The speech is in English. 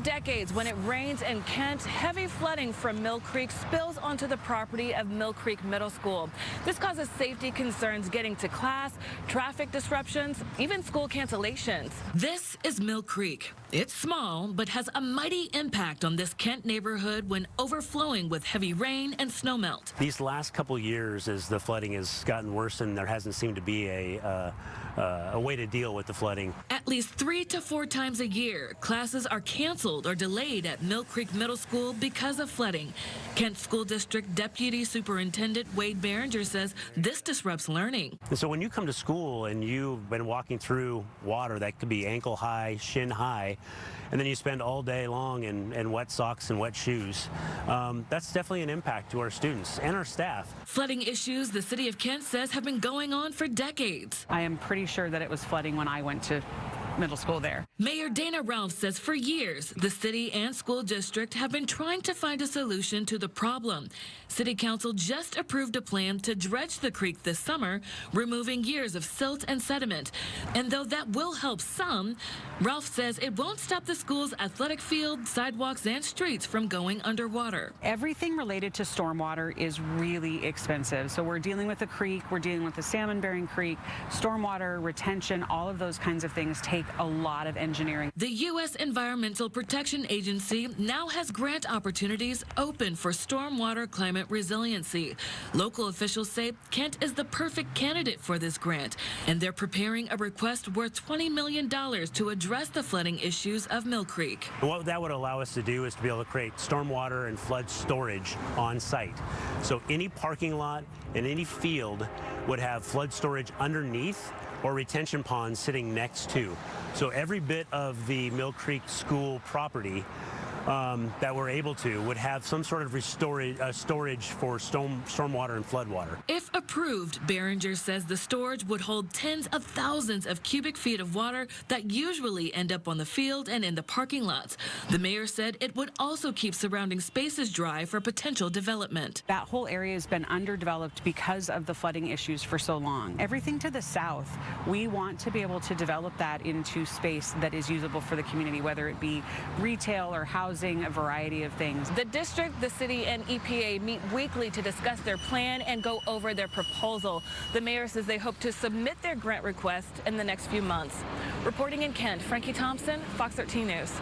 decades, when it rains in Kent, heavy flooding from Mill Creek spills onto the property of Mill Creek Middle School. This causes safety concerns getting to class, traffic disruptions, even school cancellations. This is Mill Creek. It's small, but has a mighty impact on this Kent neighborhood when overflowing with heavy rain and snowmelt. These last couple years, as the flooding has gotten worse and there hasn't seemed to be a way to deal with the flooding. At least 3 to 4 times a year, classes are canceled or delayed at Mill Creek Middle School because of flooding. Kent School District Deputy Superintendent Wade Behringer says this disrupts learning. And so when you come to school and you've been walking through water that could be ankle high, shin high, and then you spend all day long in wet socks and wet shoes, that's definitely an impact to our students and our staff. Flooding issues, the city of Kent says, have been going on for decades. I am pretty sure that it was flooding when I went to middle school there. Mayor Dana Ralph says for years, the city and school district have been trying to find a solution to the problem. City Council just approved a plan to dredge the creek this summer, removing years of silt and sediment. And though that will help some, Ralph says it won't stop the school's athletic field, sidewalks, and streets from going underwater. Everything related to stormwater is really expensive. So we're dealing with the creek, we're dealing with the salmon-bearing creek, stormwater, retention, all of those kinds of things take a lot of engineering. The U.S. Environmental Protection Agency now has grant opportunities open for stormwater climate resiliency. Local officials say Kent is the perfect candidate for this grant, and they're preparing a request worth $20 million to address the flooding issues of Mill Creek. What that would allow us to do is to be able to create stormwater and flood storage on site. So any parking lot and any field would have flood storage underneath or retention ponds sitting next to. So every bit of the Mill Creek School property that we're able to would have some sort of storage for stormwater and floodwater. If approved, Behringer says the storage would hold tens of thousands of cubic feet of water that usually end up on the field and in the parking lots. The mayor said it would also keep surrounding spaces dry for potential development. That whole area has been underdeveloped because of the flooding issues for so long. Everything to the south, we want to be able to develop that into space that is usable for the community, whether it be retail or housing, a variety of things. The district, the city, and EPA meet weekly to discuss their plan and go over their proposal. The mayor says they hope to submit their grant request in the next few months. Reporting in Kent, Frankie Thompson, Fox 13 News.